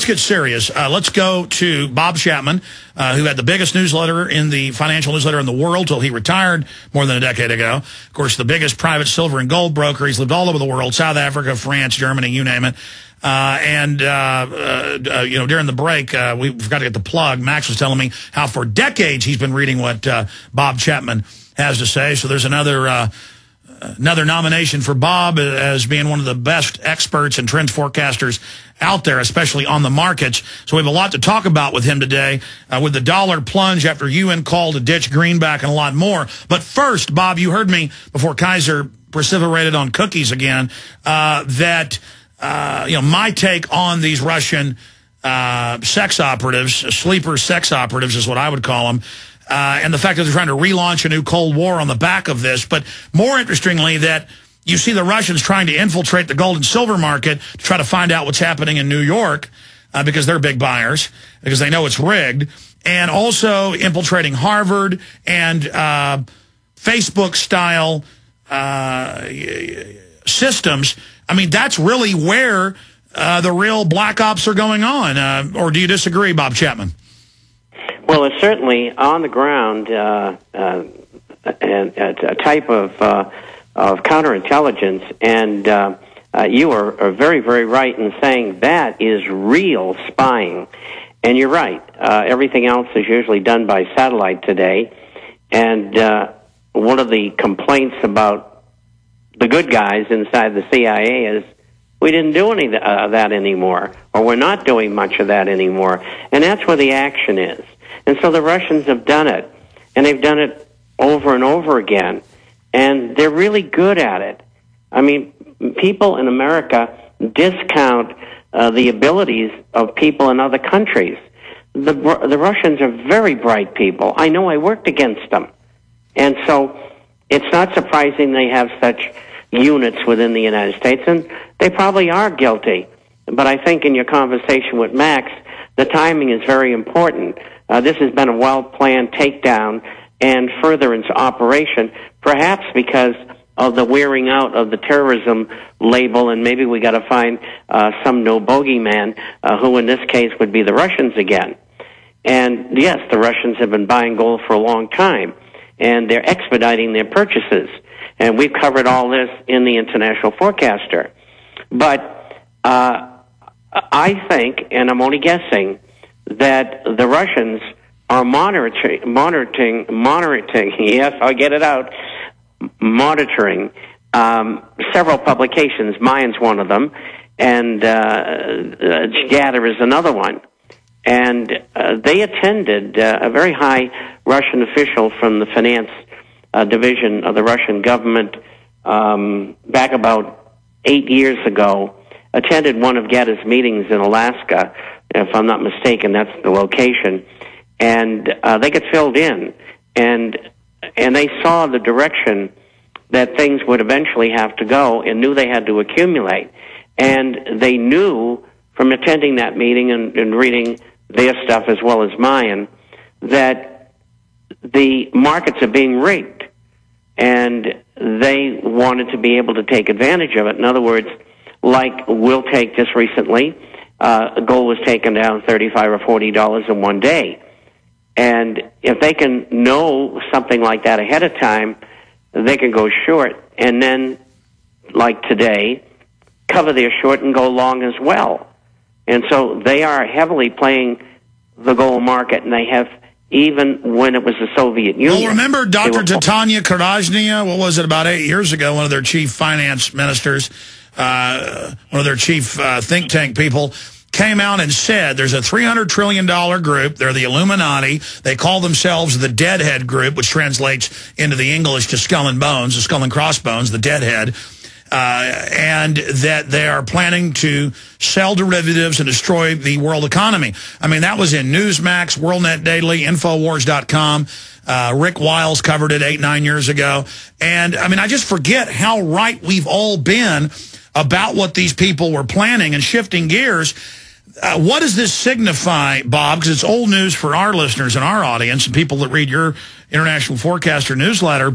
let's get serious. Let's go to Bob Chapman, who had the biggest newsletter in the financial newsletter in the world till he retired more than a decade ago. Of course, the biggest private silver and gold broker. He's lived all over the world, South Africa, France, Germany, you name it. You know, during the break, we've got to get the plug. Max was telling me how for decades he's been reading what Bob Chapman has to say. So there's another nomination for Bob as being one of the best experts and trends forecasters out there, especially on the markets. So we have a lot to talk about with him today, with the dollar plunge after UN call to ditch greenback and a lot more. But first, Bob, you heard me before Kaiser precipitated on cookies again, that you know, my take on these Russian sex operatives, sleeper sex operatives is what I would call them, and the fact that they're trying to relaunch a new Cold War on the back of this. But more interestingly, that you see the Russians trying to infiltrate the gold and silver market to try to find out what's happening in New York, because they're big buyers, because they know it's rigged, and also infiltrating Harvard and Facebook-style systems. I mean, that's really where the real black ops are going on. Or do you disagree, Bob Chapman? Well, it's certainly on the ground and a type of counterintelligence, and you are very, very right in saying that is real spying. And you're right. Everything else is usually done by satellite today. And one of the complaints about the good guys inside the CIA is we didn't do any of that anymore, or we're not doing much of that anymore. And that's where the action is. And so the Russians have done it, and they've done it over and over again, and they're really good at it. I mean, people in America discount the abilities of people in other countries. The Russians are very bright people. I know, I worked against them. And so it's not surprising they have such units within the United States, and they probably are guilty. But I think in your conversation with Max, the timing is very important. This has been a well-planned takedown and furtherance operation, perhaps because of the wearing out of the terrorism label, and maybe we got to find some no bogeyman, who in this case would be the Russians again. And yes, the Russians have been buying gold for a long time, and they're expediting their purchases. And we've covered all this in the International Forecaster. But I think, and I'm only guessing, that the Russians are monitoring, yes, I'll get it out, monitoring several publications. Mayan's one of them, and Gather is another one. And they attended a very high Russian official from the finance division of the Russian government back about 8 years ago, attended one of Gather's meetings in Alaska. If I'm not mistaken, that's the location. And they got filled in, and they saw the direction that things would eventually have to go and knew they had to accumulate. And they knew from attending that meeting and reading their stuff as well as mine that the markets are being rigged, and they wanted to be able to take advantage of it. In other words, like we'll take just recently, gold was taken down $35 or $40 in one day. And if they can know something like that ahead of time, they can go short, and then, like today, cover their short and go long as well. And so they are heavily playing the gold market, and they have, even when it was the Soviet Union. Well, remember Dr. Titania Karajnia, what was it, about 8 years ago, one of their chief finance ministers, one of their chief think tank people, came out and said there's a $300 trillion group. They're the Illuminati. They call themselves the Deadhead Group, which translates into the English to skull and bones, the skull and crossbones, the Deadhead. And that they are planning to sell derivatives and destroy the world economy. I mean, that was in Newsmax, WorldNet Daily, Infowars.com. Rick Wiles covered it 8-9 years ago. And, I mean, I just forget how right we've all been about what these people were planning and shifting gears. What does this signify, Bob? Because it's old news for our listeners and our audience and people that read your International Forecaster newsletter.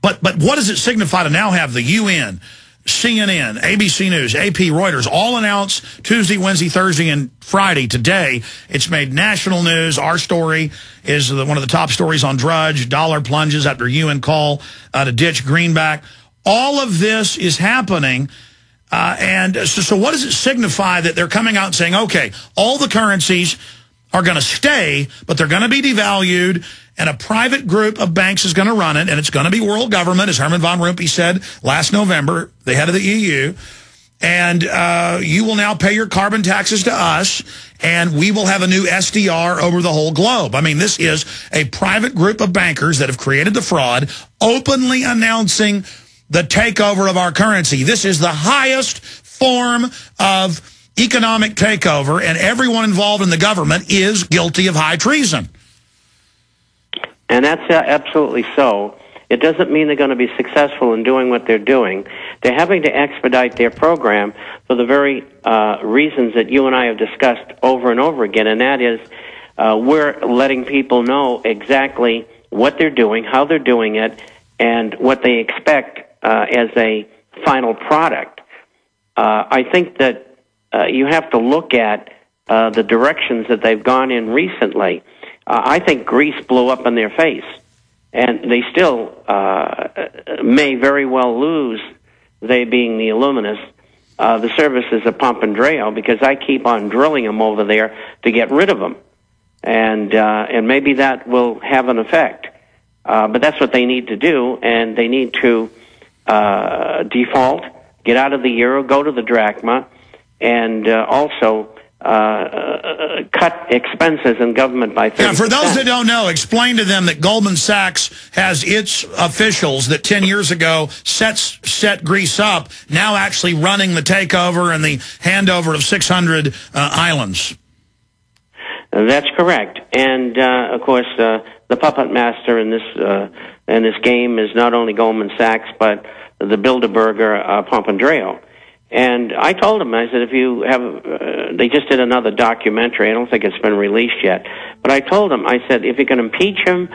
But what does it signify to now have the UN, CNN, ABC News, AP, Reuters, all announced Tuesday, Wednesday, Thursday, and Friday. Today, it's made national news. Our story is one of the top stories on Drudge. Dollar plunges after UN call to ditch Greenback. All of this is happening. And so what does it signify that they're coming out and saying, okay, all the currencies are going to stay, but they're going to be devalued, and a private group of banks is going to run it, and it's going to be world government, as Herman von Rompuy said last November, the head of the EU. And you will now pay your carbon taxes to us, and we will have a new SDR over the whole globe. I mean, this is a private group of bankers that have created the fraud, openly announcing the takeover of our currency. This is the highest form of economic takeover, and everyone involved in the government is guilty of high treason. And that's absolutely so. It doesn't mean they're going to be successful in doing what they're doing. They're having to expedite their program for the very reasons that you and I have discussed over and over again, and that is we're letting people know exactly what they're doing, how they're doing it, and what they expect as a final product. I think that you have to look at the directions that they've gone in recently. I think Greece blew up in their face, and they still may very well lose, they being the Illuminists, the services of Papandreou, because I keep on drilling them over there to get rid of them. And maybe that will have an effect. But that's what they need to do, and they need to default, get out of the euro, go to the drachma, and also cut expenses in government by 30%. Yeah, for those that don't know, explain to them that Goldman Sachs has its officials that 10 years ago set Greece up, now actually running the takeover and the handover of 600 islands. That's correct. And, of course, the puppet master in this game is not only Goldman Sachs, but the Bilderberger Papandreou. And I told him, I said, if you have, they just did another documentary. I don't think it's been released yet. But I told him, I said, if you can impeach him,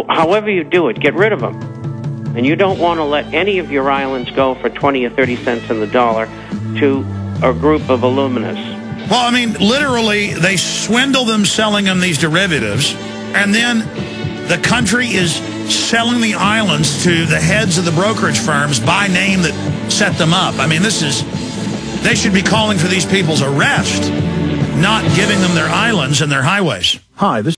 however you do it, get rid of him. And you don't want to let any of your islands go for 20 or 30 cents on the dollar to a group of Illuminists. Well, I mean, literally, they swindle them selling them these derivatives, and then the country is selling the islands to the heads of the brokerage firms by name that set them up. I mean, they should be calling for these people's arrest, not giving them their islands and their highways. Hi, this